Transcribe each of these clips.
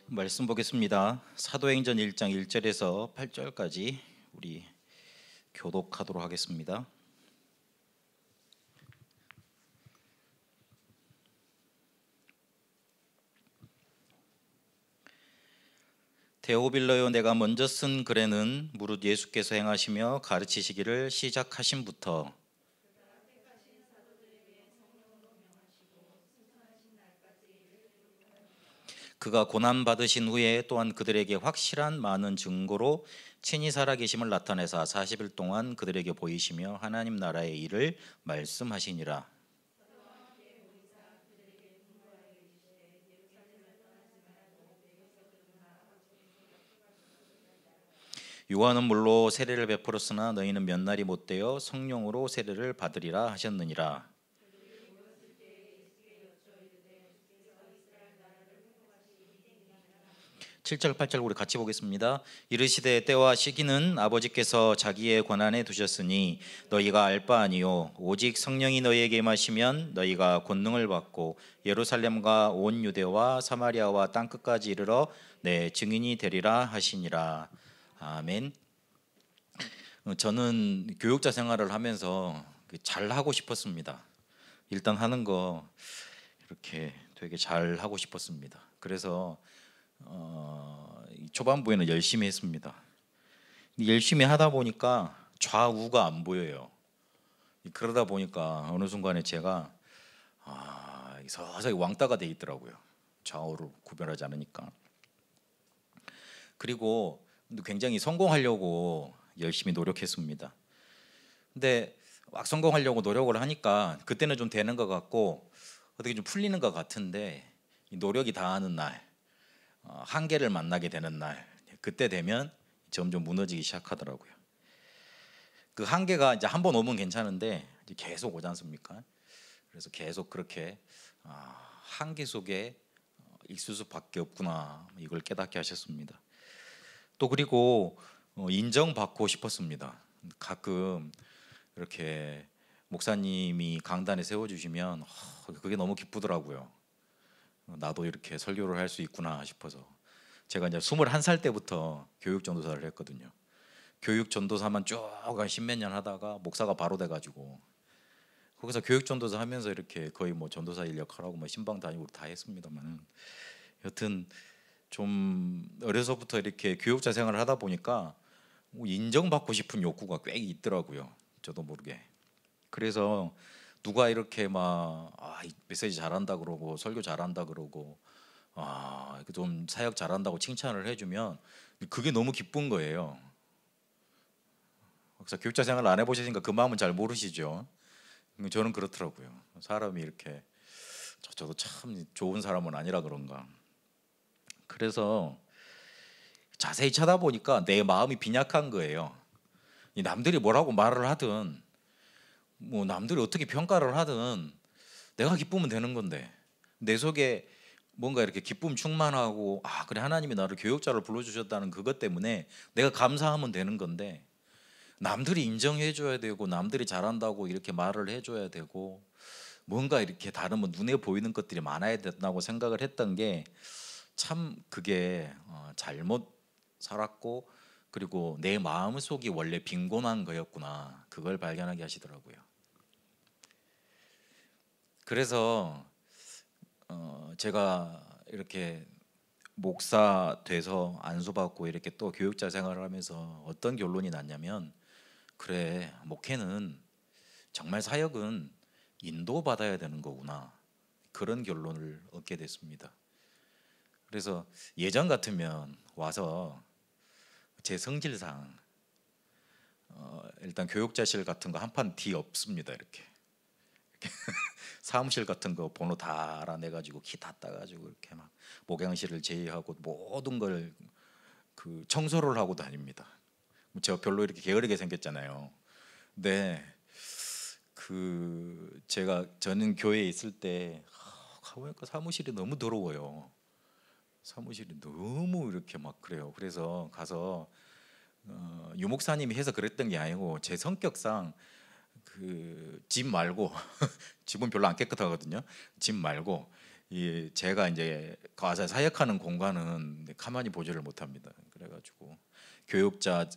말씀 보겠습니다. 사도행전 1장 1절에서 8절까지 우리 교독하도록 하겠습니다. 데오빌러여, 내가 먼저 쓴 글에는 무릇 예수께서 행하시며 가르치시기를 시작하심부터 그가 고난 받으신 후에 또한 그들에게 확실한 많은 증거로 친히 살아계심을 나타내사 40일 동안 그들에게 보이시며 하나님 나라의 일을 말씀하시니라. 요한은 물로 세례를 베풀었으나 너희는 몇 날이 못되어 성령으로 세례를 받으리라 하셨느니라. 7절 8절 우리 같이 보겠습니다. 이르시되 때와 시기는 아버지께서 자기의 권한에 두셨으니 너희가 알 바 아니요 오직 성령이 너희에게 임하시면 너희가 권능을 받고 예루살렘과 온 유대와 사마리아와 땅 끝까지 이르러 내 증인이 되리라 하시니라. 아멘. 저는 교육자 생활을 하면서 잘 하고 싶었습니다. 일단 하는 거 이렇게 되게 잘 하고 싶었습니다. 그래서 초반부에는 열심히 했습니다. 열심히 하다 보니까 좌우가 안 보여요. 그러다 보니까 어느 순간에 제가 서서히 왕따가 돼 있더라고요. 좌우를 구별하지 않으니까. 그리고 굉장히 성공하려고 열심히 노력했습니다. 근데 막 성공하려고 노력을 하니까 그때는 좀 되는 것 같고 어떻게 좀 풀리는 것 같은데 노력이 다하는 날, 한계를 만나게 되는 날, 그때 되면 점점 무너지기 시작하더라고요. 그 한계가 이제 한 번 오면 괜찮은데 이제 계속 오지 않습니까? 그래서 계속 그렇게 한계 속에 있을 수밖에 없구나, 이걸 깨닫게 하셨습니다. 또 그리고 인정받고 싶었습니다. 가끔 이렇게 목사님이 강단에 세워주시면 그게 너무 기쁘더라고요. 나도 이렇게 설교를 할 수 있구나 싶어서. 제가 이제 21살 때부터 교육 전도사를 했거든요. 교육 전도사만 쭉 한 십몇 년 하다가 목사가 바로 돼가지고 거기서 교육 전도사 하면서 이렇게 거의 뭐 전도사 일 역할하고 뭐 신방 다니고 다 했습니다만은, 여튼 좀 어려서부터 이렇게 교육자 생활을 하다 보니까 인정받고 싶은 욕구가 꽤 있더라고요. 저도 모르게. 그래서 누가 이렇게 막 메시지 잘한다 그러고 설교 잘한다 그러고 좀 사역 잘한다고 칭찬을 해주면 그게 너무 기쁜 거예요. 그래서 교육자 생활을 안 해보시니까 그 마음은 잘 모르시죠. 저는 그렇더라고요. 사람이 이렇게 저도 참 좋은 사람은 아니라 그런가. 그래서 자세히 찾아보니까 내 마음이 빈약한 거예요. 남들이 뭐라고 말을 하든 뭐 남들이 어떻게 평가를 하든 내가 기쁘면 되는 건데, 내 속에 뭔가 이렇게 기쁨 충만하고 그래 하나님이 나를 교육자를 불러주셨다는 그것 때문에 내가 감사하면 되는 건데, 남들이 인정해 줘야 되고 남들이 잘한다고 이렇게 말을 해줘야 되고 뭔가 이렇게 다른 눈에 보이는 것들이 많아야 된다고 생각을 했던 게 참 그게 잘못 살았고, 그리고 내 마음속이 원래 빈곤한 거였구나, 그걸 발견하게 하시더라고요. 그래서 제가 이렇게 목사 돼서 안수받고 이렇게 또 교육자 생활을 하면서 어떤 결론이 났냐면, 그래 목회는 정말 사역은 인도받아야 되는 거구나, 그런 결론을 얻게 됐습니다. 그래서 예전 같으면 와서 제 성질상 일단 교육자실 같은 거 한 판 뒤 없습니다. 이렇게 사무실 같은 거 번호 다 알아내가지고 키 다 따가지고 이렇게 막 목양실을 제의하고 모든 걸 청소를 하고 다닙니다. 제가 별로 이렇게 게으르게 생겼잖아요. 근데 저는 교회에 있을 때 가보니까 사무실이 너무 더러워요. 사무실이 너무 이렇게 막 그래요. 그래서 가서 유목사님이 해서 그랬던 게 아니고 제 성격상 집 말고 집은 별로 안 깨끗하거든요. 집 말고 제가 이제 가서 사역하는 공간은 가만히 보지를 못합니다. 그래가지고 교육자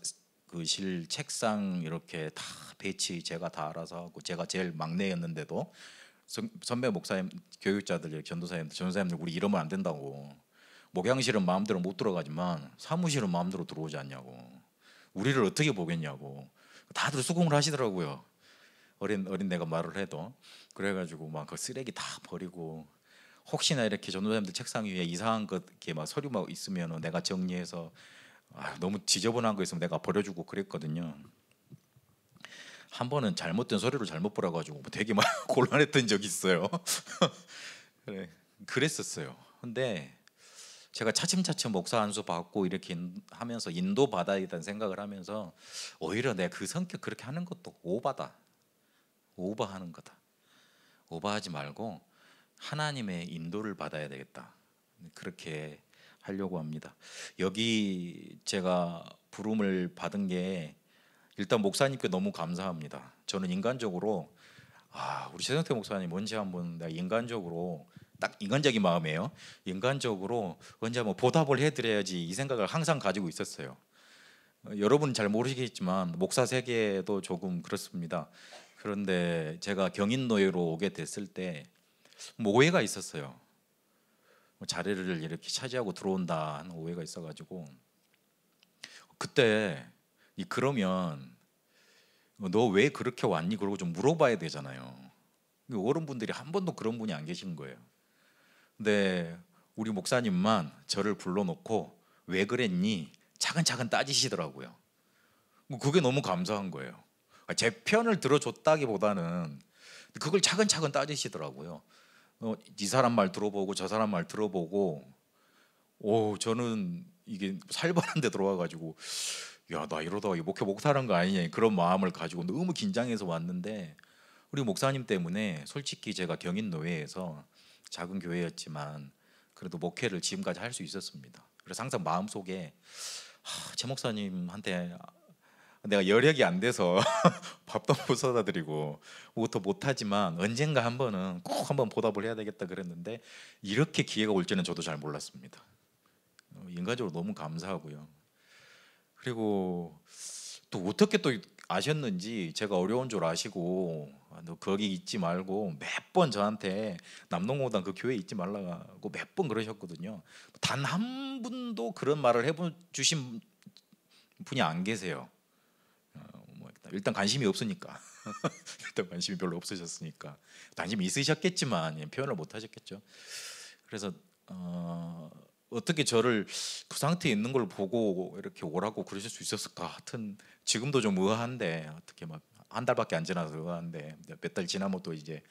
실 책상 이렇게 다 배치 제가 다 알아서 하고, 제가 제일 막내였는데도 선배 목사님, 교육자들, 전도사님들 우리 이러면 안 된다고. 목양실은 마음대로 못 들어가지만 사무실은 마음대로 들어오지 않냐고. 우리를 어떻게 보겠냐고. 다들 수긍을 하시더라고요. 어린내가 말을 해도. 그래가지고 막 그 쓰레기 다 버리고, 혹시나 이렇게 전도사님들 책상 위에 이상한 것 이렇게 막 서류 막 있으면 내가 정리해서, 너무 지저분한 거 있으면 내가 버려주고 그랬거든요. 한 번은 잘못된 서류를 잘못 벌어가지고 되게 막 곤란했던 적이 있어요. 그랬었어요. 근데 제가 차츰차츰 목사 안수 받고 이렇게 하면서 인도 받아야 된다는 생각을 하면서, 오히려 내가 그 성격 그렇게 하는 것도 오버하는 거다. 오버하지 말고 하나님의 인도를 받아야 되겠다. 그렇게 하려고 합니다. 여기 제가 부름을 받은 게 일단 목사님께 너무 감사합니다. 저는 인간적으로 우리 최성태 목사님 언제 한번 내가 인간적으로, 딱 인간적인 마음이에요. 인간적으로 언제 한번 보답을 해드려야지 이 생각을 항상 가지고 있었어요. 여러분 잘 모르시겠지만 목사 세계도 조금 그렇습니다. 그런데 제가 경인노예로 오게 됐을 때 오해가 있었어요. 자리를 이렇게 차지하고 들어온다 하는 오해가 있어가지고, 그때 그러면 너 왜 그렇게 왔니? 그러고 좀 물어봐야 되잖아요. 어른분들이 한 번도 그런 분이 안 계신 거예요. 근데 우리 목사님만 저를 불러놓고 왜 그랬니? 차근차근 따지시더라고요. 그게 너무 감사한 거예요. 제 편을 들어줬다기보다는 그걸 차근차근 따지시더라고요. 이 사람 말 들어보고 저 사람 말 들어보고, 저는 이게 살벌한 데 들어와가지고, 야, 나 이러다가 목회 못하는 거 아니냐, 그런 마음을 가지고 너무 긴장해서 왔는데, 우리 목사님 때문에 솔직히 제가 경인노예에서 작은 교회였지만 그래도 목회를 지금까지 할 수 있었습니다. 그래서 항상 마음속에 제 목사님한테 내가 여력이 안 돼서 밥도 못 사다 드리고 뭐부터 못하지만 언젠가 한 번은 꼭 한번 보답을 해야 되겠다 그랬는데, 이렇게 기회가 올 줄은 저도 잘 몰랐습니다. 인간적으로 너무 감사하고요. 그리고 또 어떻게 또 아셨는지, 제가 어려운 줄 아시고 너 거기 있지 말고 몇 번 저한테 남동고단 그 교회 있지 말라고 몇 번 그러셨거든요. 단 한 분도 그런 말을 해주신 분이 안 계세요. 일단 관심이 없으니까. 일단 관심이 별로 없으셨으니까. 관심이 있으셨겠지만 표현을 못 하셨겠죠. 그래서 어떻게 저를 그 상태에 있는 걸 보고 이렇게 오라고 그러실 수 있었을까? 하여튼 지금도 좀 의아한데, 어떻게 막 한 달밖에 안 지나서 의아한데 몇 달 지나면 또 이제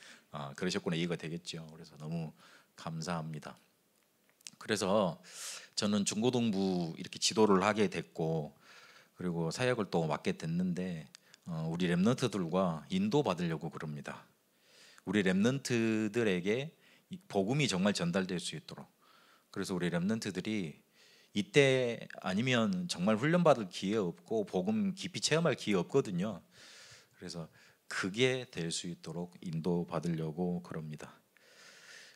그러셨구나 이해가 되겠죠. 그래서 너무 감사합니다. 그래서 저는 중고등부 이렇게 지도를 하게 됐고, 그리고 사역을 또 맡게 됐는데, 우리 렘넌트들과 인도 받으려고 그럽니다. 우리 렘넌트들에게 복음이 정말 전달될 수 있도록. 그래서 우리 렘넌트들이 이때 아니면 정말 훈련받을 기회 없고 복음 깊이 체험할 기회 없거든요. 그래서 그게 될 수 있도록 인도받으려고 그럽니다.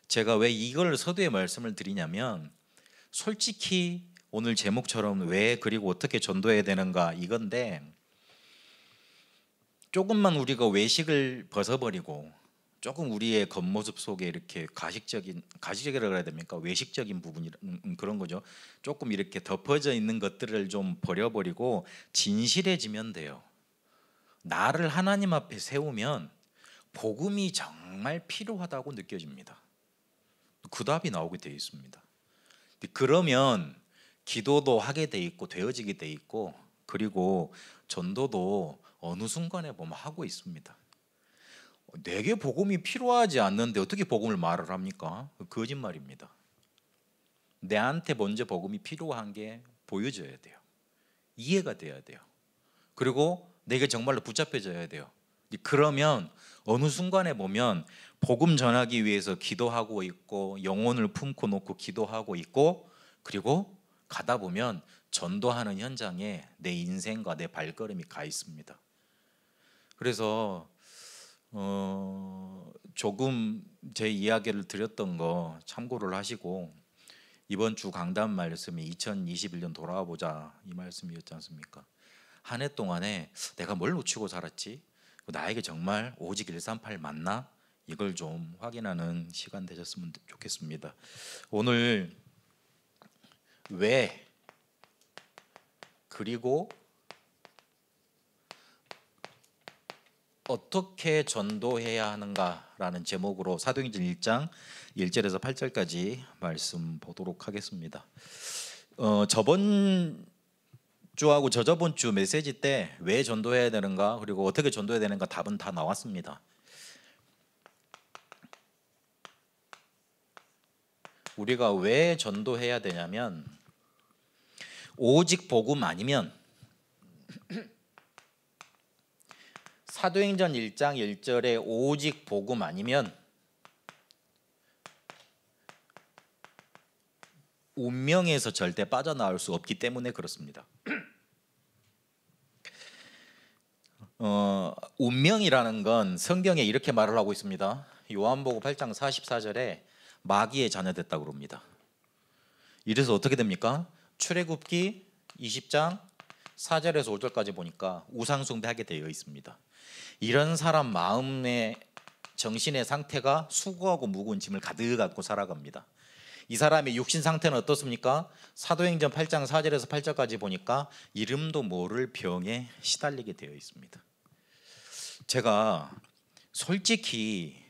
제가 왜 이걸 서두에 말씀을 드리냐면, 솔직히 오늘 제목처럼 왜 그리고 어떻게 전도해야 되는가 이건데, 조금만 우리가 외식을 벗어버리고 조금 우리의 겉모습 속에 이렇게 가식적이라고 해야 됩니까? 외식적인 부분이 그런 거죠. 조금 이렇게 덮어져 있는 것들을 좀 버려버리고 진실해지면 돼요. 나를 하나님 앞에 세우면 복음이 정말 필요하다고 느껴집니다. 그 답이 나오게 돼 있습니다. 그러면 기도도 하게 돼 있고 되어지게 돼 있고, 그리고 전도도 어느 순간에 보면 하고 있습니다. 내게 복음이 필요하지 않는데 어떻게 복음을 말을 합니까? 거짓말입니다. 내한테 먼저 복음이 필요한 게 보여져야 돼요. 이해가 돼야 돼요. 그리고 내게 정말로 붙잡혀져야 돼요. 그러면 어느 순간에 보면 복음 전하기 위해서 기도하고 있고, 영혼을 품고 놓고 기도하고 있고, 그리고 가다 보면 전도하는 현장에 내 인생과 내 발걸음이 가 있습니다. 그래서 조금 제 이야기를 드렸던 거 참고를 하시고 이번 주 강단 말씀이 2021년 돌아와 보자 이 말씀이었지 않습니까? 한 해 동안에 내가 뭘 놓치고 살았지? 나에게 정말 오직 138 맞나? 이걸 좀 확인하는 시간 되셨으면 좋겠습니다. 오늘 왜 그리고 어떻게 전도해야 하는가라는 제목으로 사도행전 1장 1절에서 8절까지 말씀 보도록 하겠습니다. 저번 주하고 저저번 주 메시지 때 왜 전도해야 되는가 그리고 어떻게 전도해야 되는가 답은 다 나왔습니다. 우리가 왜 전도해야 되냐면 오직 복음 아니면 사도행전 1장 1절에 오직 복음 아니면 운명에서 절대 빠져나올 수 없기 때문에 그렇습니다. 운명이라는 건 성경에 이렇게 말을 하고 있습니다. 요한복음 8장 44절에 마귀의 자녀됐다고 그럽니다. 이래서 어떻게 됩니까? 출애굽기 20장 4절에서 5절까지 보니까 우상숭배하게 되어 있습니다. 이런 사람 마음의 정신의 상태가 수고하고 무거운 짐을 가득 안고 살아갑니다. 이 사람의 육신 상태는 어떻습니까? 사도행전 8장 4절에서 8절까지 보니까 이름도 모를 병에 시달리게 되어 있습니다. 제가 솔직히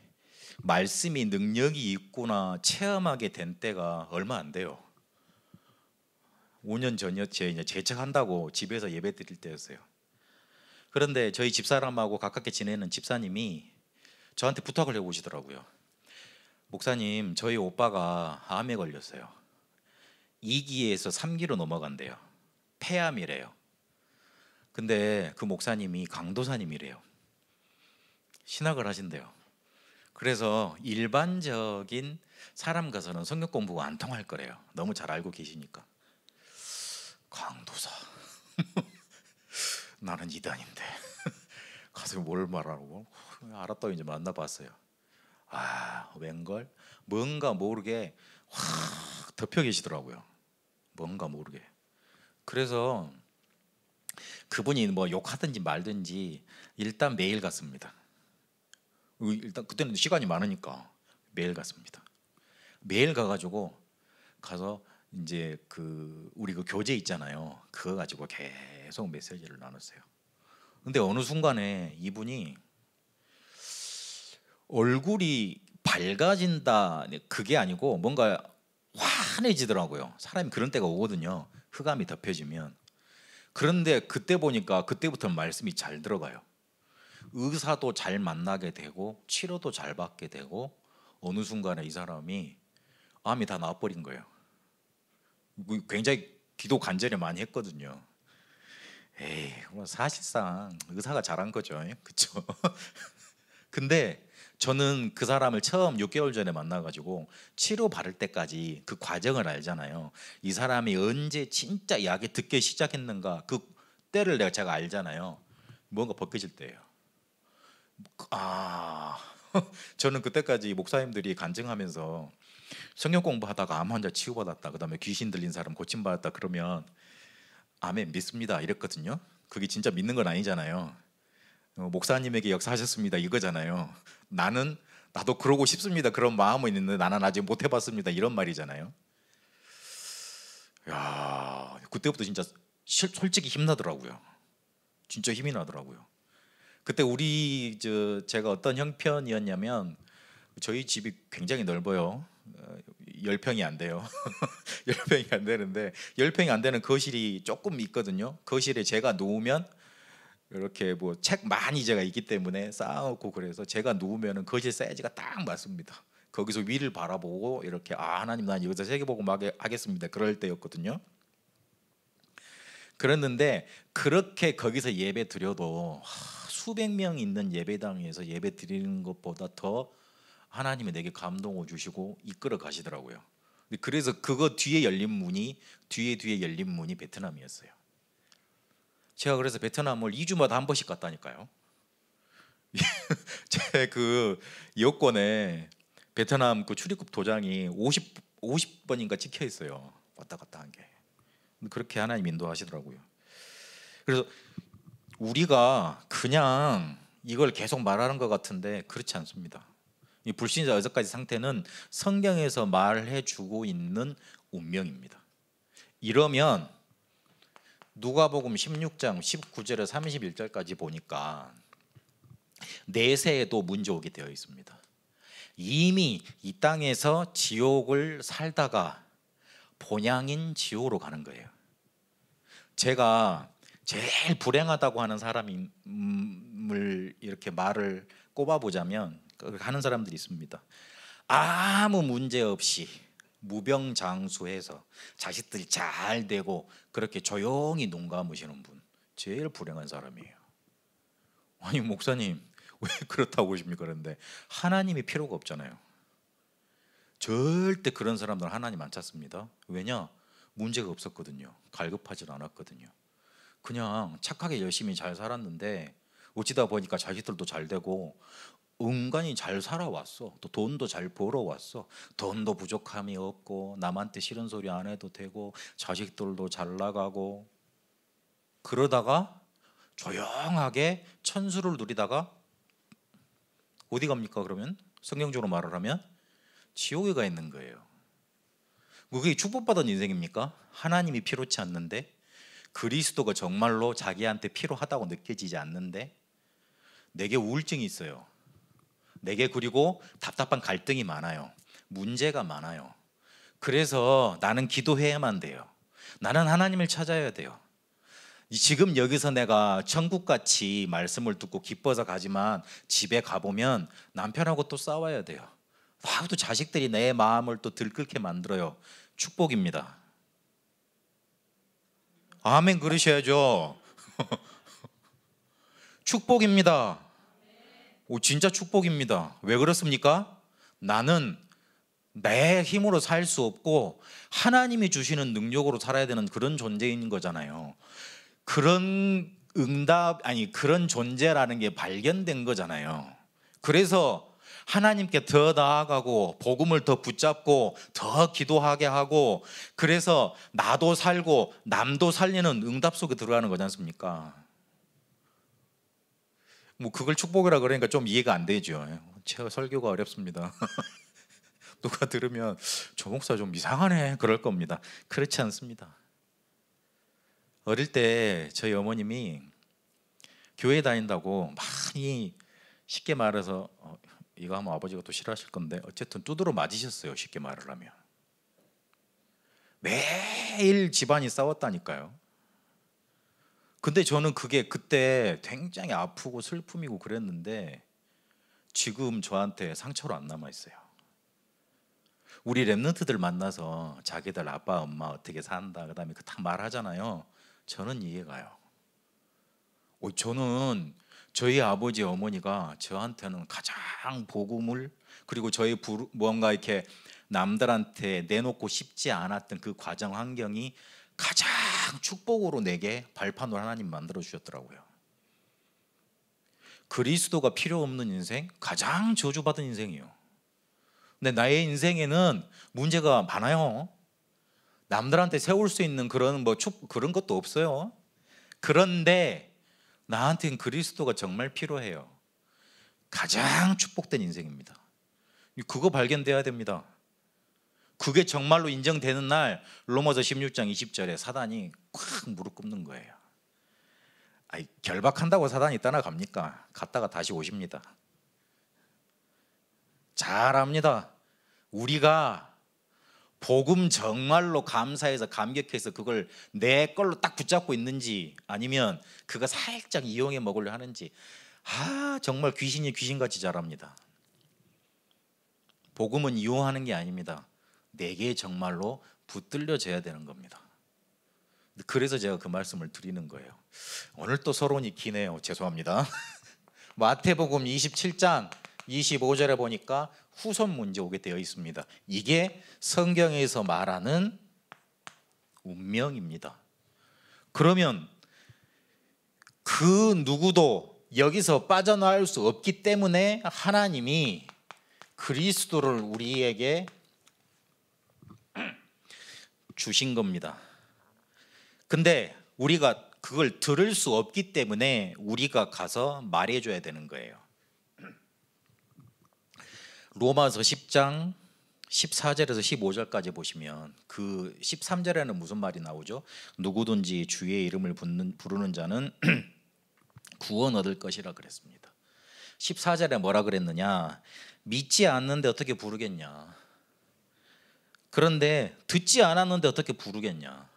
말씀이 능력이 있구나 체험하게 된 때가 얼마 안 돼요. 5년 전이었죠. 이제 재직한다고 집에서 예배 드릴 때였어요. 그런데 저희 집사람하고 가깝게 지내는 집사님이 저한테 부탁을 해오시더라고요. 목사님, 저희 오빠가 암에 걸렸어요. 2기에서 3기로 넘어간대요. 폐암이래요. 근데 그 목사님이 강도사님이래요. 신학을 하신대요. 그래서 일반적인 사람 가서는 성경 공부가 안 통할 거래요. 너무 잘 알고 계시니까. 강도사 나는 이단인데 가서 뭘 말하고 알았다고 이제 만나봤어요. 웬걸 뭔가 모르게 확 덮여 계시더라고요. 뭔가 모르게. 그래서 그분이 뭐 욕하든지 말든지 일단 매일 갔습니다. 일단 그때는 시간이 많으니까 매일 갔습니다. 매일 가가지고 가서 이제 우리 교재 있잖아요. 그거 가지고 계속 메시지를 나눴어요. 근데 어느 순간에 이분이 얼굴이 밝아진다 그게 아니고 뭔가 환해지더라고요. 사람이 그런 때가 오거든요. 흑암이 덮여지면. 그런데 그때 보니까 그때부터는 말씀이 잘 들어가요. 의사도 잘 만나게 되고 치료도 잘 받게 되고 어느 순간에 이 사람이 암이 다 나와버린 거예요. 굉장히 기도 간절히 많이 했거든요. 뭐 사실상 의사가 잘한 거죠. 그렇죠? 근데 저는 그 사람을 처음 6개월 전에 만나가지고 치료 받을 때까지 그 과정을 알잖아요. 이 사람이 언제 진짜 약이 듣기 시작했는가 그 때를 제가 알잖아요. 뭔가 벗겨질 때예요. 저는 그때까지 목사님들이 간증하면서 성경 공부하다가 암 환자 치유받았다, 그다음에 귀신 들린 사람 고침받았다 그러면 아멘 믿습니다 이랬거든요. 그게 진짜 믿는 건 아니잖아요. 목사님에게 역사하셨습니다 이거잖아요. 나도 그러고 싶습니다 그런 마음은 있는데 나는 아직 못 해봤습니다 이런 말이잖아요. 야, 그때부터 진짜 솔직히 힘나더라고요. 진짜 힘이 나더라고요. 그때 제가 어떤 형편이었냐면 저희 집이 굉장히 넓어요. 10평이 안 돼요. 10평이 안 되는데 10평이 안 되는 거실이 조금 있거든요. 거실에 제가 누우면 이렇게 뭐 책 많이 제가 있기 때문에 쌓아놓고 그래서 제가 누우면은 거실 사이즈가 딱 맞습니다. 거기서 위를 바라보고 이렇게 하나님 난 여기서 세계 보고 하겠습니다. 그럴 때였거든요. 그랬는데 그렇게 거기서 예배 드려도 수백 명 있는 예배당에서 예배 드리는 것보다 더 하나님이 내게 감동을 주시고 이끌어 가시더라고요. 그래서 그거 뒤에 열린 문이 뒤에 열린 문이 베트남이었어요. 제가 그래서 베트남을 2주마다 한 번씩 갔다니까요. 제 그 여권에 베트남 그 출입국 도장이 50번인가 찍혀 있어요. 왔다 갔다 한 게. 그렇게 하나님 인도하시더라고요. 그래서 우리가 그냥 이걸 계속 말하는 것 같은데 그렇지 않습니다. 이 불신자 여섯가지 상태는 성경에서 말해주고 있는 운명입니다. 이러면 누가복음 16장 19절에 31절까지 보니까 내세에도 문제 오게 되어 있습니다. 이미 이 땅에서 지옥을 살다가 본향인 지옥으로 가는 거예요. 제가 제일 불행하다고 하는 사람을 이렇게 말을 꼽아보자면 하는 사람들이 있습니다. 아무 문제 없이 무병장수해서 자식들이 잘 되고 그렇게 조용히 눈 감으시는 분, 제일 불행한 사람이에요. 아니 목사님 왜 그렇다고 보십니까? 그런데 하나님이 필요가 없잖아요. 절대 그런 사람들 하나님 안 찾습니다. 왜냐? 문제가 없었거든요. 갈급하지 않았거든요. 그냥 착하게 열심히 잘 살았는데 어찌다 보니까 자식들도 잘 되고 은간히 잘 살아왔어. 또 돈도 잘 벌어왔어. 돈도 부족함이 없고 남한테 싫은 소리 안 해도 되고 자식들도 잘 나가고 그러다가 조용하게 천수를 누리다가 어디 갑니까? 그러면 성경적으로 말을 하면 지옥에 가 있는 거예요. 그게 축복받은 인생입니까? 하나님이 필요치 않는데 그리스도가 정말로 자기한테 필요하다고 느껴지지 않는데 내게 우울증이 있어요. 내게 그리고 답답한 갈등이 많아요. 문제가 많아요. 그래서 나는 기도해야만 돼요. 나는 하나님을 찾아야 돼요. 지금 여기서 내가 천국같이 말씀을 듣고 기뻐서 가지만 집에 가보면 남편하고 또 싸워야 돼요. 또 자식들이 내 마음을 또 들끓게 만들어요. 축복입니다. 아멘 그러셔야죠. 축복입니다. 진짜 축복입니다. 왜 그렇습니까? 나는 내 힘으로 살 수 없고 하나님이 주시는 능력으로 살아야 되는 그런 존재인 거잖아요. 그런 그런 존재라는 게 발견된 거잖아요. 그래서 하나님께 더 나아가고 복음을 더 붙잡고 더 기도하게 하고 그래서 나도 살고 남도 살리는 응답 속에 들어가는 거지 않습니까? 뭐 그걸 축복이라 그러니까 좀 이해가 안 되죠. 제가 설교가 어렵습니다. 누가 들으면 저 목사 좀 이상하네 그럴 겁니다. 그렇지 않습니다. 어릴 때 저희 어머님이 교회 다닌다고 많이 쉽게 말해서 이거 하면 아버지가 또 싫어하실 건데 어쨌든 두드러 맞으셨어요. 쉽게 말을 하면 매일 집안이 싸웠다니까요. 근데 저는 그게 그때 굉장히 아프고 슬픔이고 그랬는데 지금 저한테 상처로 안 남아있어요. 우리 랩런트들 만나서 자기들 아빠 엄마 어떻게 산다 그 다음에 그 다 말하잖아요. 저는 이해가요. 저는 저희 아버지 어머니가 저한테는 가장 복음을 그리고 저희 뭔가 이렇게 남들한테 내놓고 싶지 않았던 그 과정 환경이 가장 축복으로 내게 발판으로 하나님 만들어 주셨더라고요. 그리스도가 필요 없는 인생 가장 저주받은 인생이에요. 근데 나의 인생에는 문제가 많아요. 남들한테 세울 수 있는 그런 그런 것도 없어요. 그런데 나한테는 그리스도가 정말 필요해요. 가장 축복된 인생입니다. 그거 발견돼야 됩니다. 그게 정말로 인정되는 날 로마서 16장 20절에 사단이 콱 무릎 꿇는 거예요. 결박한다고 사단이 떠나갑니까? 갔다가 다시 오십니다. 잘합니다. 우리가 복음 정말로 감사해서 감격해서 그걸 내 걸로 딱 붙잡고 있는지 아니면 그거 살짝 이용해 먹으려 하는지 정말 귀신이 귀신같이 잘합니다. 복음은 이용하는 게 아닙니다. 내게 정말로 붙들려져야 되는 겁니다. 그래서 제가 그 말씀을 드리는 거예요. 오늘 또 서론이 기네요. 죄송합니다. 마태복음 27장 25절에 보니까 후손 문제 오게 되어 있습니다. 이게 성경에서 말하는 운명입니다. 그러면 그 누구도 여기서 빠져나올 수 없기 때문에 하나님이 그리스도를 우리에게 주신 겁니다. 근데 우리가 그걸 들을 수 없기 때문에 우리가 가서 말해줘야 되는 거예요. 로마서 10장 14절에서 15절까지 보시면 그 13절에는 무슨 말이 나오죠? 누구든지 주의 이름을 부르는 자는 구원 얻을 것이라 그랬습니다. 14절에 뭐라 그랬느냐? 믿지 않는데 어떻게 부르겠냐? 그런데 듣지 않았는데 어떻게 부르겠냐?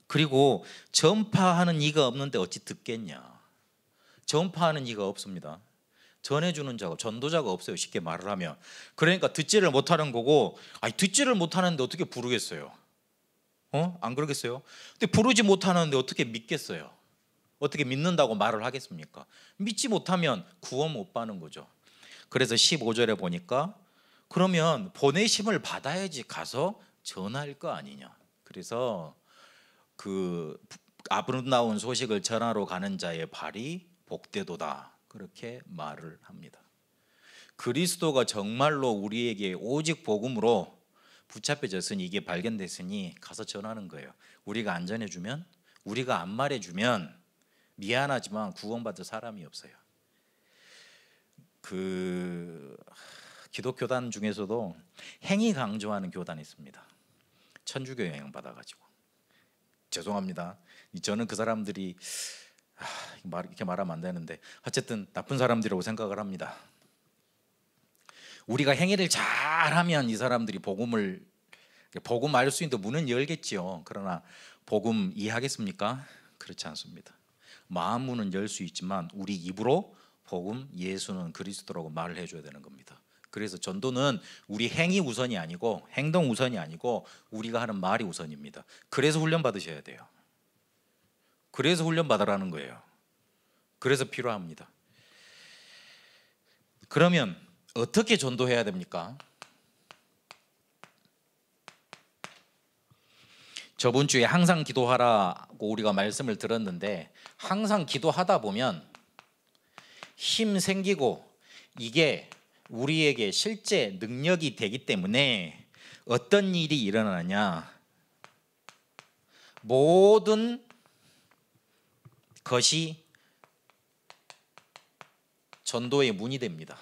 그리고 전파하는 이가 없는데 어찌 듣겠냐? 전파하는 이가 없습니다. 전해주는 자가, 전도자가 없어요. 쉽게 말을 하면. 그러니까 듣지를 못하는 거고, 아니 듣지를 못하는데 어떻게 부르겠어요? 안 그러겠어요? 근데 부르지 못하는데 어떻게 믿겠어요? 어떻게 믿는다고 말을 하겠습니까? 믿지 못하면 구원 못 받는 거죠. 그래서 15절에 보니까 그러면 보내심을 받아야지 가서 전할 거 아니냐. 그래서 그 아름다운 소식을 전하러 가는 자의 발이 복되도다. 그렇게 말을 합니다. 그리스도가 정말로 우리에게 오직 복음으로 붙잡혀졌으니, 이게 발견됐으니 가서 전하는 거예요. 우리가 안 전해주면, 우리가 안 말해주면 미안하지만 구원받을 사람이 없어요. 그 기독교단 중에서도 행위 강조하는 교단이 있습니다. 천주교 영향 받아가지고. 죄송합니다. 저는 그 사람들이 이렇게 말하면 안 되는데 어쨌든 나쁜 사람들이라고 생각을 합니다. 우리가 행위를 잘하면 이 사람들이 복음 알 수 있는 문은 열겠지요. 그러나 복음 이해하겠습니까? 그렇지 않습니다. 마음 문은 열 수 있지만 우리 입으로 복음, 예수는 그리스도라고 말을 해줘야 되는 겁니다. 그래서 전도는 우리 행위 우선이 아니고 행동 우선이 아니고 우리가 하는 말이 우선입니다. 그래서 훈련 받으셔야 돼요. 그래서 훈련 받으라는 거예요. 그래서 필요합니다. 그러면 어떻게 전도해야 됩니까? 저번 주에 항상 기도하라고 우리가 말씀을 들었는데, 항상 기도하다 보면 힘 생기고 이게 우리에게 실제 능력이 되기 때문에 어떤 일이 일어나냐? 모든 것이 전도의 문이 됩니다.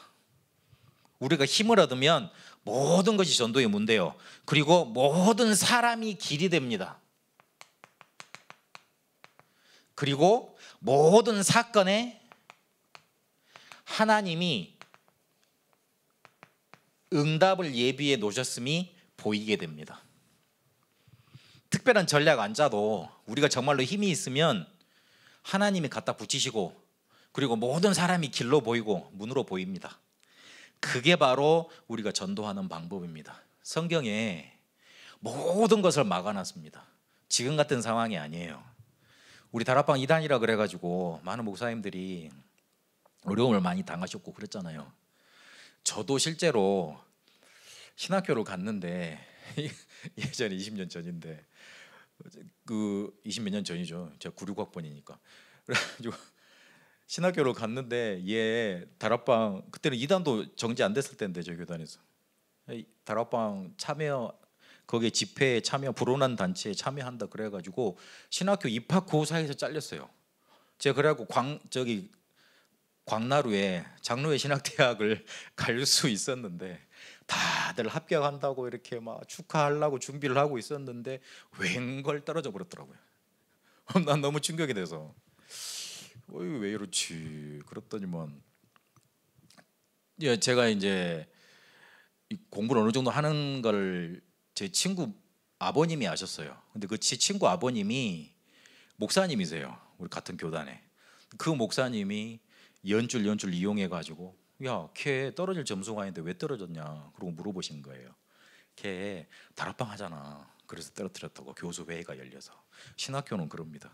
우리가 힘을 얻으면 모든 것이 전도의 문 돼요. 그리고 모든 사람이 길이 됩니다. 그리고 모든 사건에 하나님이 응답을 예비해 놓으셨음이 보이게 됩니다. 특별한 전략 안 짜도 우리가 정말로 힘이 있으면 하나님이 갖다 붙이시고, 그리고 모든 사람이 길로 보이고 문으로 보입니다. 그게 바로 우리가 전도하는 방법입니다. 성경에 모든 것을 막아놨습니다. 지금 같은 상황이 아니에요. 우리 다락방 2단이라 그래가지고 많은 목사님들이 어려움을 많이 당하셨고 그랬잖아요. 저도 실제로 신학교를 갔는데 예전에 20년 전인데, 그 20몇 년 전이죠. 제가 96학번이니까. 그래가지고 신학교를 갔는데 다락방, 그때는 2단도 정지 안 됐을 때인데 저희 교단에서 다락방 참여, 거기에 집회에 참여, 불온한 단체에 참여한다 그래가지고 신학교 입학 고사에서 잘렸어요. 제가 그래갖고 광나루에 장로회 신학대학을 갈 수 있었는데, 다들 합격한다고 이렇게 막 축하하려고 준비를 하고 있었는데 웬걸 떨어져 버렸더라고요. 난 너무 충격이 돼서 왜 이렇지 그랬더니만, 제가 이제 공부를 어느 정도 하는 걸 제 친구 아버님이 아셨어요. 근데 그 친구 아버님이 목사님이세요. 우리 같은 교단에. 그 목사님이 연줄 이용해가지고, 야, 걔 떨어질 점수가 아닌데 왜 떨어졌냐 그러고 물어보신 거예요. 걔 다락방 하잖아. 그래서 떨어뜨렸다고. 교수회의가 열려서. 신학교는 그럽니다.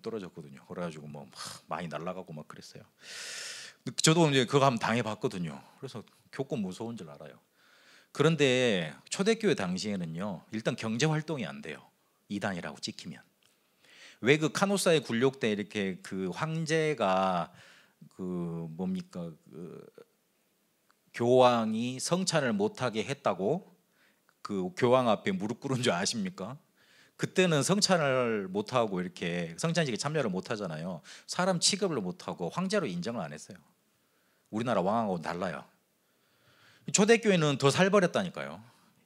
떨어졌거든요. 그래가지고 뭐 많이 날아가고 막 그랬어요. 저도 이제 그거 한번 당해봤거든요. 그래서 교권 무서운 줄 알아요. 그런데 초대교회 당시에는요, 일단 경제 활동이 안 돼요. 이단이라고 찍히면. 왜 그 카노사의 굴욕 때 이렇게 그 황제가 뭡니까 교황이 성찬을 못하게 했다고 교황 앞에 무릎 꿇은 줄 아십니까? 그때는 성찬을 못하고 이렇게 성찬식에 참여를 못하잖아요. 사람 취급을 못하고 황제로 인정을 안 했어요. 우리나라 왕하고는 달라요. 초대교회는 더 살벌했다니까요.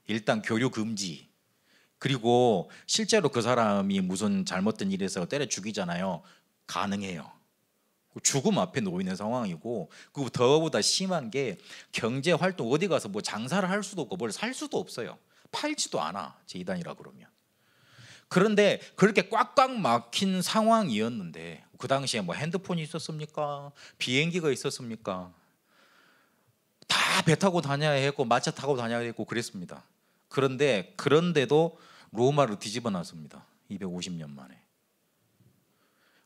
일단 교류 금지, 그리고 실제로 그 사람이 무슨 잘못된 일에서 때려 죽이잖아요. 가능해요. 죽음 앞에 놓여 있는 상황이고, 그리고 더보다 심한 게 경제 활동 어디 가서 뭐 장사를 할 수도 없고 뭘 살 수도 없어요. 팔지도 않아, 제 이단이라 그러면. 그런데 그렇게 꽉꽉 막힌 상황이었는데 그 당시에 뭐 핸드폰이 있었습니까? 비행기가 있었습니까? 다 배 타고 다녀야 했고 마차 타고 다녀야 했고 그랬습니다. 그런데도 로마로 뒤집어 놨습니다. 250년 만에.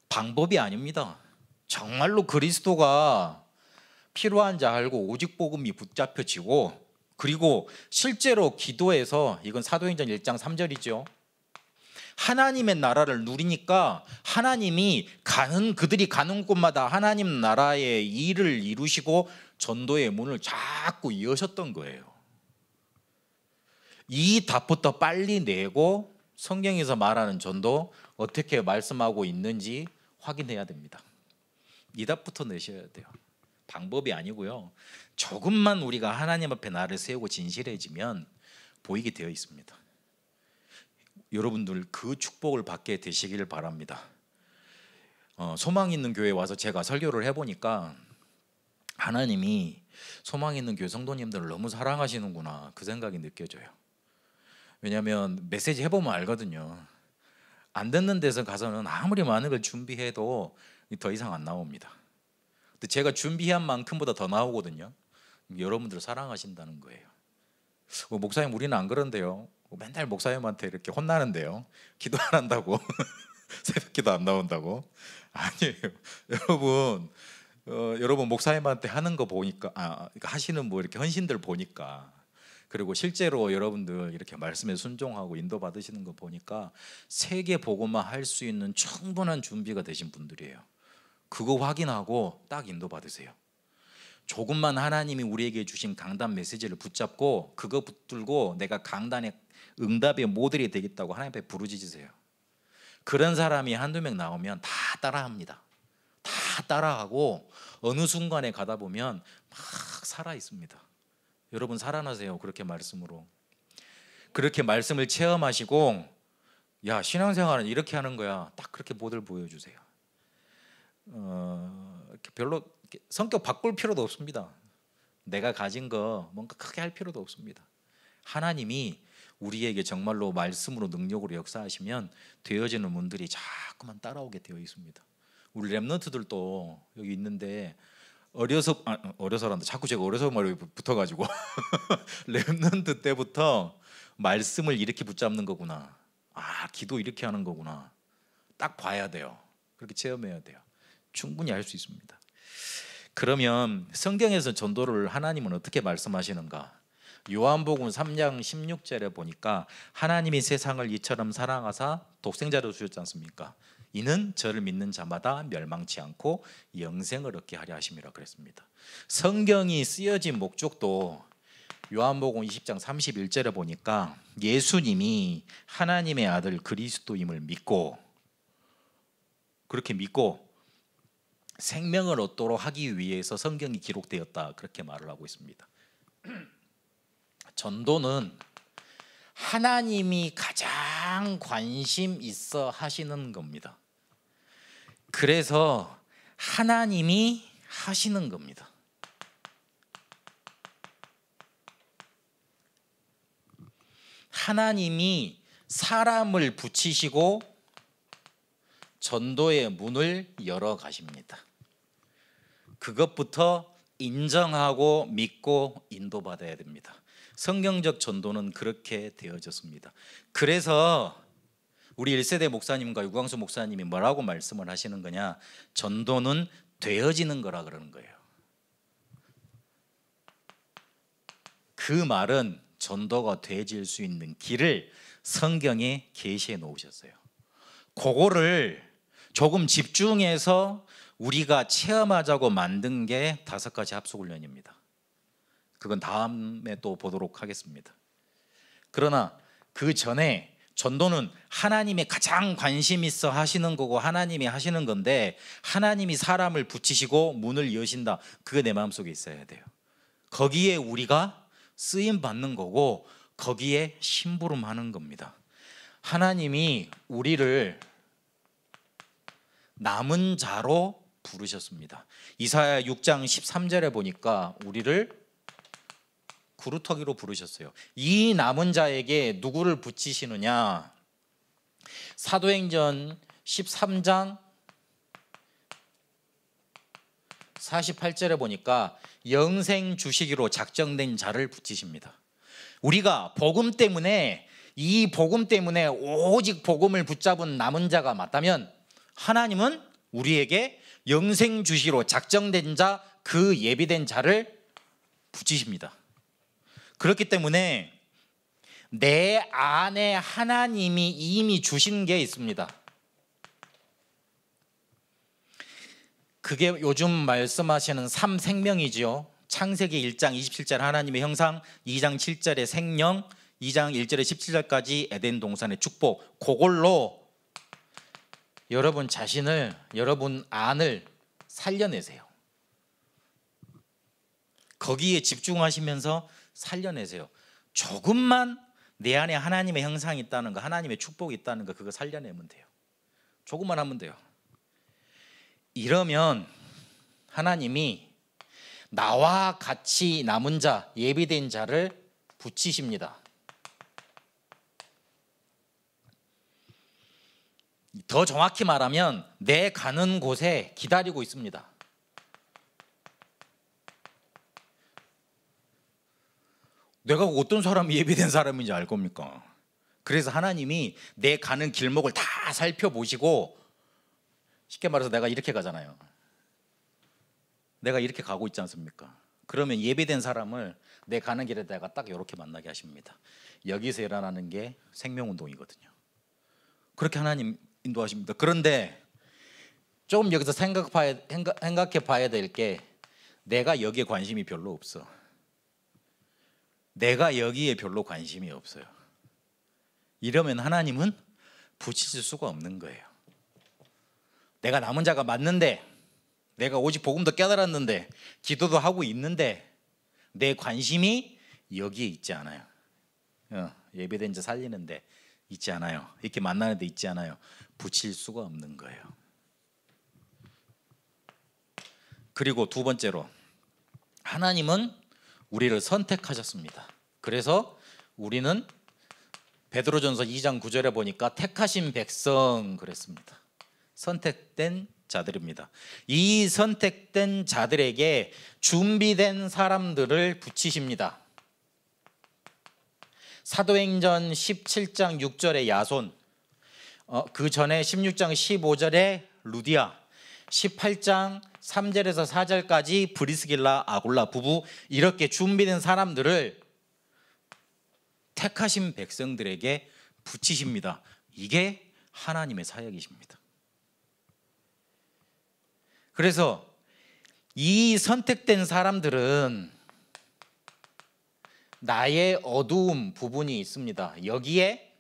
방법이 아닙니다. 정말로 그리스도가 필요한 자 알고 오직 복음이 붙잡혀지고, 그리고 실제로 기도해서, 이건 사도행전 1장 3절이죠. 하나님의 나라를 누리니까 하나님이 그들이 가는 곳마다 하나님 나라의 일을 이루시고 전도의 문을 자꾸 여셨던 거예요. 이 답부터 빨리 내고 성경에서 말하는 전도 어떻게 말씀하고 있는지 확인해야 됩니다. 이 답부터 내셔야 돼요. 방법이 아니고요. 조금만 우리가 하나님 앞에 나를 세우고 진실해지면 보이게 되어 있습니다. 여러분들 그 축복을 받게 되시길 바랍니다. 소망 있는 교회에 와서 제가 설교를 해보니까 하나님이 소망 있는 교회 성도님들을 너무 사랑하시는구나, 그 생각이 느껴져요. 왜냐하면 메시지 해보면 알거든요. 안 듣는 데서 가서는 아무리 많은 걸 준비해도 더 이상 안 나옵니다. 근데 제가 준비한 만큼보다 더 나오거든요. 여러분들을 사랑하신다는 거예요. 목사님 우리는 안 그런데요. 맨날 목사님한테 이렇게 혼나는데요. 기도 안 한다고 새벽기도 안 나온다고. 아니에요. 여러분 목사님한테 하는 거 보니까 하시는 뭐 이렇게 헌신들 보니까, 그리고 실제로 여러분들 이렇게 말씀에 순종하고 인도 받으시는 거 보니까 세계 복음화 할 수 있는 충분한 준비가 되신 분들이에요. 그거 확인하고 딱 인도 받으세요. 조금만 하나님이 우리에게 주신 강단 메시지를 붙잡고 그거 붙들고 내가 강단의 응답의 모델이 되겠다고 하나님 앞에 부르짖으세요. 그런 사람이 한두 명 나오면 다 따라합니다. 다 따라하고 어느 순간에 가다 보면 막 살아 있습니다. 여러분 살아나세요. 그렇게 말씀으로. 그렇게 말씀을 체험하시고, 야, 신앙생활은 이렇게 하는 거야, 딱 그렇게 모델 보여주세요. 별로 성격 바꿀 필요도 없습니다. 내가 가진 거 뭔가 크게 할 필요도 없습니다. 하나님이 우리에게 정말로 말씀으로 능력으로 역사하시면 되어지는 분들이 자꾸만 따라오게 되어 있습니다. 우리 렘넌트들도 여기 있는데 어려서란다. 자꾸 제가 어려서 말이 붙어가지고 렘넌트 때부터 말씀을 이렇게 붙잡는 거구나, 기도 이렇게 하는 거구나, 딱 봐야 돼요. 그렇게 체험해야 돼요. 충분히 할 수 있습니다. 그러면 성경에서 전도를 하나님은 어떻게 말씀하시는가? 요한복음 3장 16절에 보니까 하나님이 세상을 이처럼 사랑하사 독생자를 주셨지 않습니까? 이는 저를 믿는 자마다 멸망치 않고 영생을 얻게 하려 하심이라 그랬습니다. 성경이 쓰여진 목적도 요한복음 20장 31절에 보니까 예수님이 하나님의 아들 그리스도임을 믿고, 그렇게 믿고 생명을 얻도록 하기 위해서 성경이 기록되었다, 그렇게 말을 하고 있습니다. 전도는 하나님이 가장 관심 있어 하시는 겁니다. 그래서 하나님이 하시는 겁니다. 하나님이 사람을 붙이시고 전도의 문을 열어 가십니다. 그것부터 인정하고 믿고 인도받아야 됩니다. 성경적 전도는 그렇게 되어졌습니다. 그래서 우리 1세대 목사님과 유광수 목사님이 뭐라고 말씀을 하시는 거냐? 전도는 되어지는 거라 그러는 거예요. 그 말은 전도가 되어질 수 있는 길을 성경에 계시해 놓으셨어요. 그거를 조금 집중해서 우리가 체험하자고 만든 게 5가지 합숙훈련입니다. 그건 다음에 또 보도록 하겠습니다. 그러나 그 전에 전도는 하나님이 가장 관심 있어 하시는 거고 하나님이 하시는 건데, 하나님이 사람을 붙이시고 문을 여신다, 그게 내 마음속에 있어야 돼요. 거기에 우리가 쓰임 받는 거고 거기에 심부름하는 겁니다. 하나님이 우리를 남은 자로 부르셨습니다. 이사야 6장 13절에 보니까 우리를 구루터기로 부르셨어요. 이 남은 자에게 누구를 붙이시느냐? 사도행전 13장 48절에 보니까 영생 주시기로 작정된 자를 붙이십니다. 우리가 복음 때문에, 이 복음 때문에 오직 복음을 붙잡은 남은 자가 맞다면, 하나님은 우리에게 영생 주시기로 작정된 자, 그 예비된 자를 붙이십니다. 그렇기 때문에 내 안에 하나님이 이미 주신 게 있습니다. 그게 요즘 말씀하시는 3생명이지요. 창세기 1장 27절 하나님의 형상, 2장 7절의 생명, 2장 1절에 17절까지 에덴 동산의 축복, 그걸로 여러분 자신을, 여러분 안을 살려내세요. 거기에 집중하시면서 살려내세요. 조금만 내 안에 하나님의 형상이 있다는 거, 하나님의 축복이 있다는 거, 그거 살려내면 돼요. 조금만 하면 돼요. 이러면 하나님이 나와 같이 남은 자, 예비된 자를 붙이십니다. 더 정확히 말하면 내 가는 곳에 기다리고 있습니다. 내가 어떤 사람이 예비된 사람인지 알 겁니까? 그래서 하나님이 내 가는 길목을 다 살펴보시고, 쉽게 말해서 내가 이렇게 가잖아요. 내가 이렇게 가고 있지 않습니까? 그러면 예비된 사람을 내 가는 길에다가 딱 이렇게 만나게 하십니다. 여기서 일어나는 게 생명운동이거든요. 그렇게 하나님 인도하십니다. 그런데 조금 여기서 생각해 봐야 될 게, 내가 여기에 관심이 별로 없어. 내가 여기에 별로 관심이 없어요. 이러면 하나님은 붙이실 수가 없는 거예요. 내가 남은 자가 맞는데, 내가 오직 복음도 깨달았는데, 기도도 하고 있는데 내 관심이 여기에 있지 않아요. 예배된 자 살리는데 있지 않아요. 이렇게 만나는 데 있지 않아요. 붙일 수가 없는 거예요. 그리고 두 번째로, 하나님은 우리를 선택하셨습니다. 그래서 우리는 베드로전서 2장 9절에 보니까 택하신 백성 그랬습니다. 선택된 자들입니다. 이 선택된 자들에게 준비된 사람들을 붙이십니다. 사도행전 17장 6절에 야손, 그 전에 16장 15절에 루디아, 18장 3절에서 4절까지 브리스길라 아굴라 부부, 이렇게 준비된 사람들을 택하신 백성들에게 붙이십니다. 이게 하나님의 사역이십니다. 그래서 이 선택된 사람들은 나의 어두움 부분이 있습니다. 여기에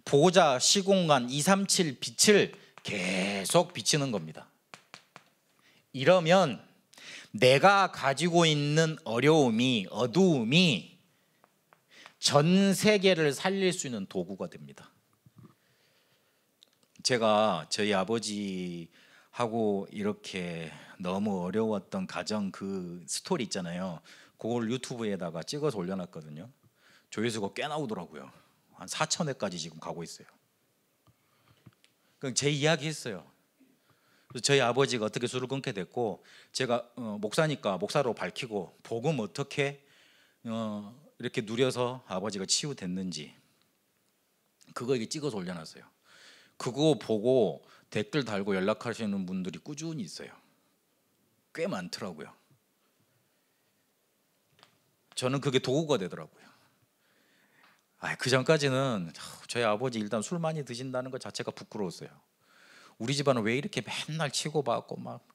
보좌, 시공간, 237 빛을 계속 비치는 겁니다. 이러면 내가 가지고 있는 어려움이, 어두움이 전 세계를 살릴 수 있는 도구가 됩니다. 제가 저희 아버지하고 이렇게 너무 어려웠던 가정 그 스토리 있잖아요. 그걸 유튜브에다가 찍어서 올려놨거든요. 조회수가 꽤 나오더라고요. 한 4,000회까지 지금 가고 있어요. 그럼 제 이야기 했어요. 그래서 저희 아버지가 어떻게 술을 끊게 됐고, 제가 목사니까 목사로 밝히고 복음 어떻게 이렇게 누려서 아버지가 치유됐는지, 그거 이렇게 찍어서 올려놨어요. 그거 보고 댓글 달고 연락하시는 분들이 꾸준히 있어요. 꽤 많더라고요. 저는 그게 도구가 되더라고요. 그 전까지는 저희 아버지 일단 술 많이 드신다는 것 자체가 부끄러웠어요. 우리 집안은 왜 이렇게 맨날 치고받고 막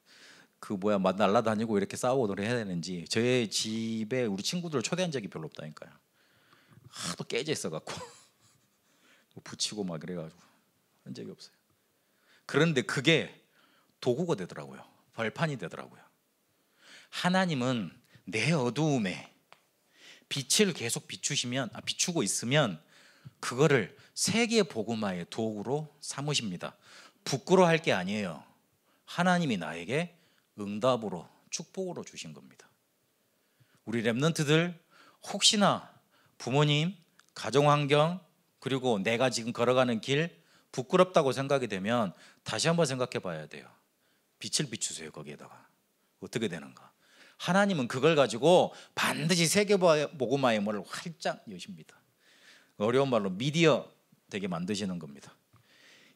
막 날라다니고 이렇게 싸우고 해야 되는지. 저희 집에 우리 친구들을 초대한 적이 별로 없다니까요. 하도 깨져 있어갖고 붙이고 막 그래가지고 한 적이 없어요. 그런데 그게 도구가 되더라고요. 벌판이 되더라고요. 하나님은 내 어두움에 빛을 계속 비추고 있으면 그거를 세계 복음화의 도구로 삼으십니다. 부끄러워할 게 아니에요. 하나님이 나에게 응답으로 축복으로 주신 겁니다. 우리 렘넌트들 혹시나 부모님, 가정환경, 그리고 내가 지금 걸어가는 길 부끄럽다고 생각이 되면 다시 한번 생각해 봐야 돼요. 빛을 비추세요. 거기에다가 어떻게 되는가. 하나님은 그걸 가지고 반드시 세계복음화의 문을 활짝 여십니다. 어려운 말로 미디어 되게 만드시는 겁니다.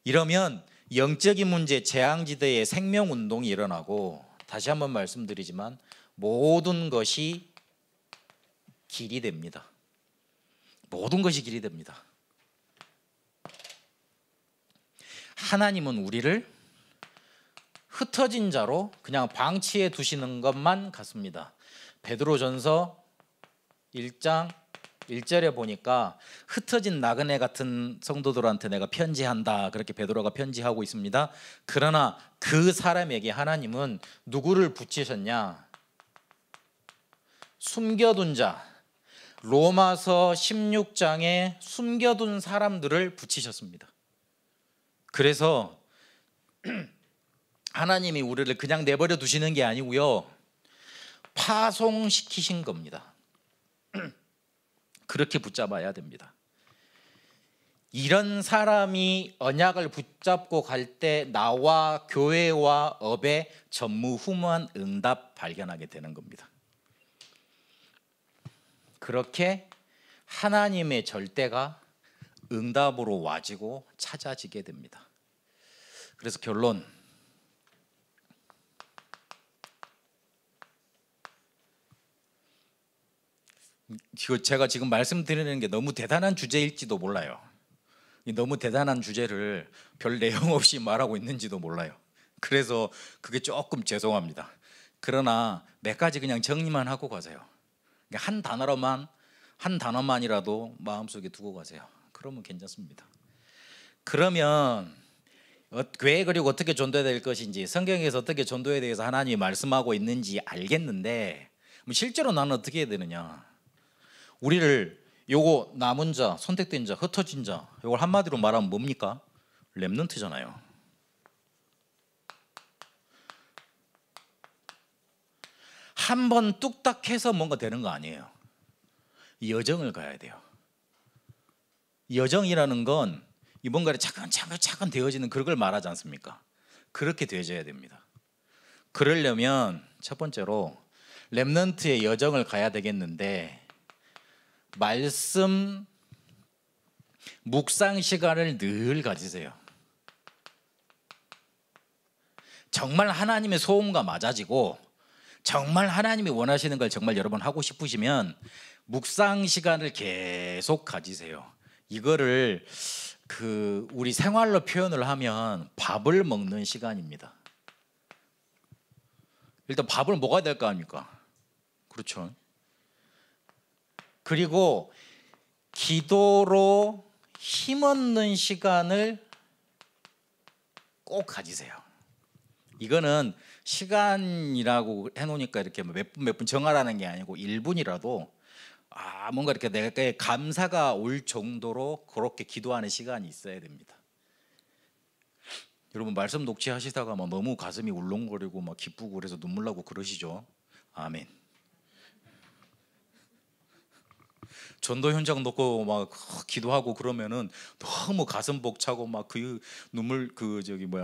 이러면 영적인 문제, 재앙지대에 생명운동이 일어나고, 다시 한번 말씀드리지만 모든 것이 길이 됩니다. 모든 것이 길이 됩니다. 하나님은 우리를 흩어진 자로 그냥 방치해 두시는 것만 같습니다. 베드로전서 1장 1절에 보니까 흩어진 나그네 같은 성도들한테 내가 편지한다, 그렇게 베드로가 편지하고 있습니다. 그러나 그 사람에게 하나님은 누구를 붙이셨냐? 숨겨둔 자, 로마서 16장에 숨겨둔 사람들을 붙이셨습니다. 그래서 하나님이 우리를 그냥 내버려 두시는 게 아니고요, 파송시키신 겁니다. 그렇게 붙잡아야 됩니다. 이런 사람이 언약을 붙잡고 갈 때 나와 교회와 업에 전무후무한 응답 발견하게 되는 겁니다. 그렇게 하나님의 절대가 응답으로 와지고 찾아지게 됩니다. 그래서 결론, 제가 지금 말씀드리는 게 너무 대단한 주제일지도 몰라요. 너무 대단한 주제를 별 내용 없이 말하고 있는지도 몰라요. 그래서 그게 조금 죄송합니다. 그러나 몇 가지 그냥 정리만 하고 가세요. 한 단어만이라도 마음속에 두고 가세요. 그러면 괜찮습니다. 그러면 왜 그리고 어떻게 전도해야 될 것인지, 성경에서 어떻게 전도에 대해서 하나님이 말씀하고 있는지 알겠는데, 실제로 나는 어떻게 해야 되느냐? 우리를 요거 남은 자, 선택된 자, 흩어진 자, 요걸 한마디로 말하면 뭡니까? 렘넌트잖아요. 한 번 뚝딱 해서 뭔가 되는 거 아니에요. 여정을 가야 돼요. 여정이라는 건 뭔가를 차근차근 되어지는 그걸 말하지 않습니까? 그렇게 되어져야 됩니다. 그러려면 첫 번째로 렘넌트의 여정을 가야 되겠는데, 말씀 묵상 시간을 늘 가지세요. 정말 하나님의 소원과 맞아지고 정말 하나님이 원하시는 걸 정말 여러분 하고 싶으시면 묵상 시간을 계속 가지세요. 이거를 우리 생활로 표현을 하면 밥을 먹는 시간입니다. 일단 밥을 먹어야 될 거 아닙니까? 그렇죠. 그리고 기도로 힘없는 시간을 꼭 가지세요. 이거는 시간이라고 해놓으니까 이렇게 몇 분 정하라는 게 아니고 1분이라도 뭔가 이렇게 내게 감사가 올 정도로 그렇게 기도하는 시간이 있어야 됩니다. 여러분 말씀 녹취하시다가 너무 가슴이 울렁거리고 기쁘고 그래서 눈물 나고 그러시죠? 아멘. 전도 현장 놓고 기도하고 그러면은 너무 가슴 벅차고 그 눈물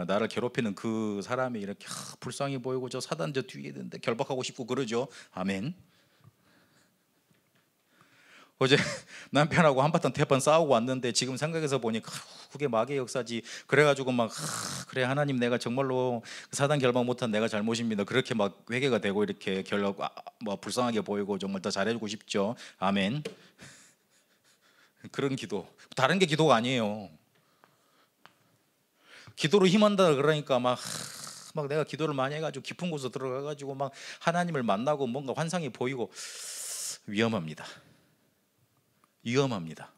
나를 괴롭히는 그 사람이 이렇게 불쌍히 보이고 저 사단 저 뒤에 있는데 결박하고 싶고 그러죠. 아멘. 어제 남편하고 한바탕 대판 싸우고 왔는데 지금 생각해서 보니까 그게 마귀의 역사지. 그래가지고 그래 하나님 내가 정말로 사단 결박 못한 내가 잘못입니다. 그렇게 회개가 되고 이렇게 불쌍하게 보이고 정말 더 잘해주고 싶죠. 아멘. 그런 기도, 다른 게 기도가 아니에요. 기도로 힘한다 그러니까 막 내가 기도를 많이 해가지고 깊은 곳으로 들어가가지고 막 하나님을 만나고 뭔가 환상이 보이고 위험합니다. 위험합니다.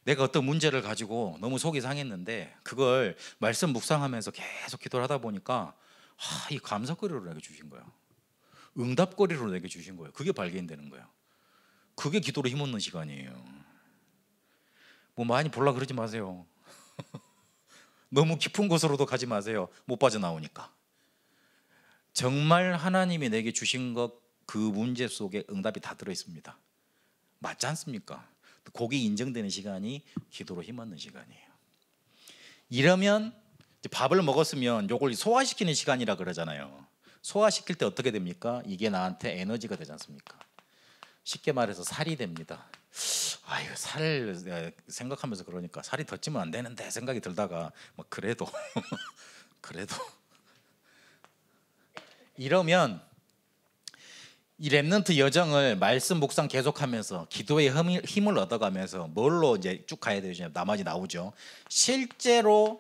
내가 어떤 문제를 가지고 너무 속이 상했는데 그걸 말씀 묵상하면서 계속 기도를 하다 보니까 이 감사거리로 내게 주신 거예요. 응답거리로 내게 주신 거예요. 그게 발견되는 거예요. 그게 기도로 힘없는 시간이에요. 뭐 많이 볼라 그러지 마세요. 너무 깊은 곳으로도 가지 마세요. 못 빠져나오니까. 정말 하나님이 내게 주신 것 그 문제 속에 응답이 다 들어있습니다. 맞지 않습니까? 그게 인정되는 시간이 기도로 힘없는 시간이에요. 이러면 이제 밥을 먹었으면 이걸 소화시키는 시간이라 그러잖아요. 소화시킬 때 어떻게 됩니까? 이게 나한테 에너지가 되지 않습니까? 쉽게 말해서 살이 됩니다. 아유, 살을 생각하면서 그러니까 살이 더 찌면 안 되는데 생각이 들다가 뭐 그래도 이러면 이 렘넌트 여정을 말씀 묵상 계속하면서 기도의 힘을 얻어가면서 뭘로 이제 쭉 가야 되죠? 나머지 나오죠. 실제로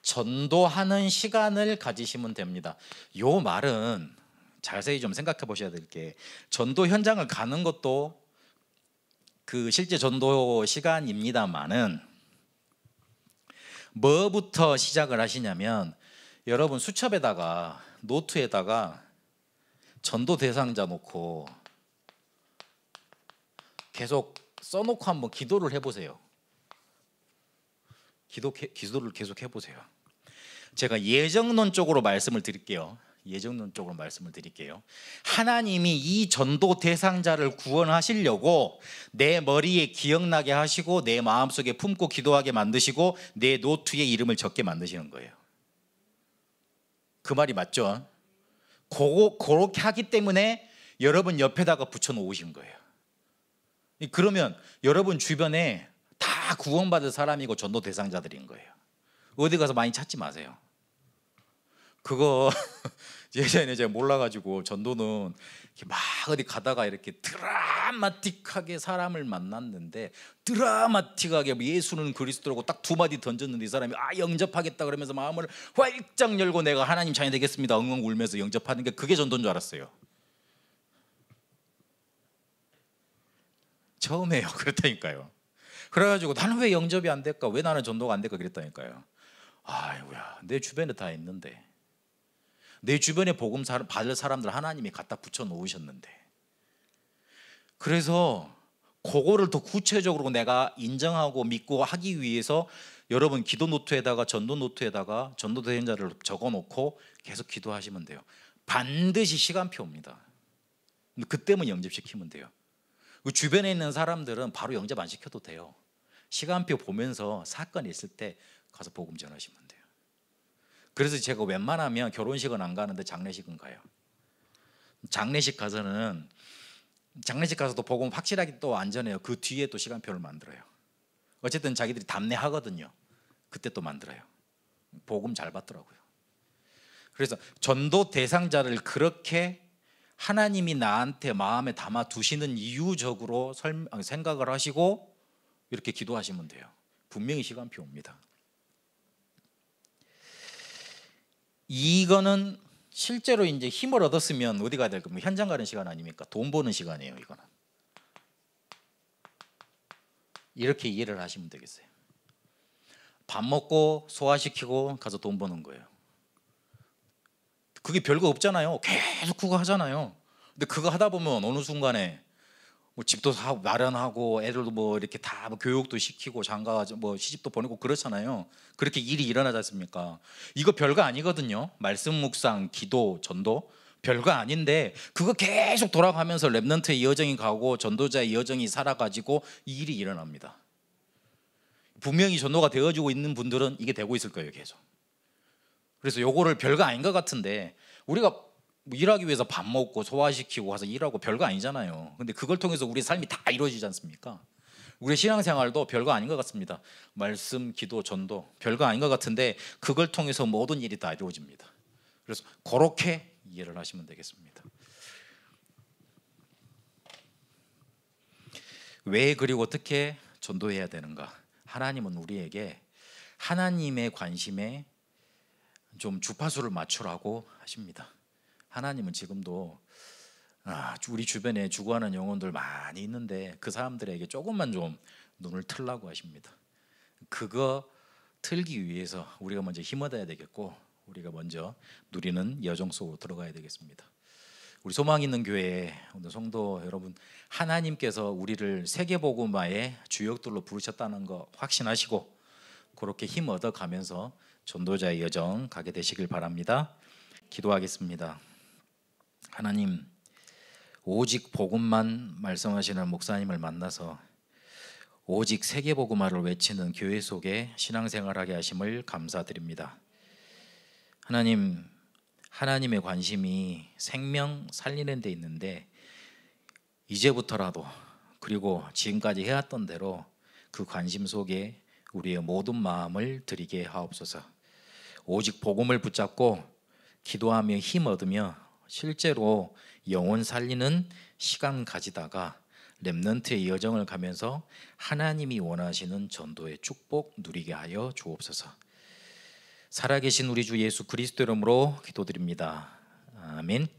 전도하는 시간을 가지시면 됩니다. 요 말은 자세히 좀 생각해 보셔야 될 게, 전도 현장을 가는 것도 그 실제 전도 시간입니다만은 뭐부터 시작을 하시냐면, 여러분 수첩에다가 노트에다가 전도 대상자 놓고 계속 써놓고 한번 기도를 해보세요. 기도를 계속 해보세요. 제가 예정론적으로 말씀을 드릴게요. 하나님이 이 전도 대상자를 구원하시려고 내 머리에 기억나게 하시고 내 마음속에 품고 기도하게 만드시고 내 노트에 이름을 적게 만드시는 거예요. 그 말이 맞죠? 그렇게 하기 때문에 여러분 옆에다가 붙여 놓으신 거예요. 그러면 여러분 주변에 다 구원받을 사람이고 전도 대상자들인 거예요. 어디 가서 많이 찾지 마세요. 그거 예전에 제가 몰라가지고, 전도는 이렇게 막 어디 가다가 이렇게 드라마틱하게 사람을 만났는데, 드라마틱하게 예수는 그리스도라고 딱 두 마디 던졌는데 이 사람이 영접하겠다 그러면서 마음을 활짝 열고 내가 하나님 자녀 되겠습니다 엉엉 울면서 영접하는 게 그게 전도인 줄 알았어요. 처음에요. 그랬다니까요. 그래가지고 나는 왜 영접이 안 될까, 왜 나는 전도가 안 될까 그랬다니까요. 아이고야, 내 주변에 다 있는데, 내 주변에 복음 받을 사람들 하나님이 갖다 붙여 놓으셨는데, 그래서 그거를 더 구체적으로 내가 인정하고 믿고 하기 위해서 여러분 기도 노트에다가 전도 노트에다가 전도 대행자를 적어 놓고 계속 기도하시면 돼요. 반드시 시간표 옵니다. 그때만 영접시키면 돼요. 그 주변에 있는 사람들은 바로 영접 안 시켜도 돼요. 시간표 보면서 사건이 있을 때 가서 복음 전하시면 돼요. 그래서 제가 웬만하면 결혼식은 안 가는데 장례식은 가요. 장례식 가서도 복음 확실하게 또 안 전해요. 그 뒤에 또 시간표를 만들어요. 어쨌든 자기들이 답례하거든요. 그때 또 만들어요. 복음 잘 받더라고요. 그래서 전도 대상자를 그렇게 하나님이 나한테 마음에 담아 두시는 이유적으로 생각을 하시고 이렇게 기도하시면 돼요. 분명히 시간표 옵니다. 이거는 실제로 이제 힘을 얻었으면 어디 가야 될 겁니까? 현장 가는 시간 아닙니까? 돈 버는 시간이에요. 이거는 이렇게 이해를 하시면 되겠어요. 밥 먹고 소화시키고 가서 돈 버는 거예요. 그게 별거 없잖아요. 계속 그거 하잖아요. 근데 그거 하다 보면 어느 순간에 뭐 집도 마련하고 애들도 뭐 이렇게 다 뭐 교육도 시키고 장가 뭐 시집도 보내고 그렇잖아요. 그렇게 일이 일어나지 않습니까? 이거 별거 아니거든요. 말씀 묵상, 기도, 전도 별거 아닌데 그거 계속 돌아가면서 렘넌트의 여정이 가고 전도자의 여정이 살아가지고 이 일이 일어납니다. 분명히 전도가 되어지고 있는 분들은 이게 되고 있을 거예요. 계속. 그래서 요거를 별거 아닌 것 같은데, 우리가 일하기 위해서 밥 먹고 소화시키고 가서 일하고 별거 아니잖아요. 근데 그걸 통해서 우리 삶이 다 이루어지지 않습니까? 우리 신앙생활도 별거 아닌 것 같습니다. 말씀, 기도, 전도 별거 아닌 것 같은데 그걸 통해서 모든 일이 다 이루어집니다. 그래서 그렇게 이해를 하시면 되겠습니다. 왜 그리고 어떻게 전도해야 되는가? 하나님은 우리에게 하나님의 관심에 좀 주파수를 맞추라고 하십니다. 하나님은 지금도 우리 주변에 죽어가는 영혼들 많이 있는데 그 사람들에게 조금만 좀 눈을 틀라고 하십니다. 그거 틀기 위해서 우리가 먼저 힘 얻어야 되겠고, 우리가 먼저 누리는 여정 속으로 들어가야 되겠습니다. 우리 소망 있는 교회 오늘 성도 여러분, 하나님께서 우리를 세계복음화의 주역들로 부르셨다는 거 확신하시고 그렇게 힘 얻어가면서 전도자의 여정 가게 되시길 바랍니다. 기도하겠습니다. 하나님, 오직 복음만 말씀하시는 목사님을 만나서 오직 세계복음화를 외치는 교회 속에 신앙생활하게 하심을 감사드립니다. 하나님, 하나님의 관심이 생명 살리는 데 있는데 이제부터라도, 그리고 지금까지 해왔던 대로 그 관심 속에 우리의 모든 마음을 드리게 하옵소서. 오직 복음을 붙잡고 기도하며 힘 얻으며 실제로 영혼 살리는 시간 가지다가 렘넌트의 여정을 가면서 하나님이 원하시는 전도의 축복 누리게 하여 주옵소서. 살아계신 우리 주 예수 그리스도 이름으로 기도드립니다. 아멘.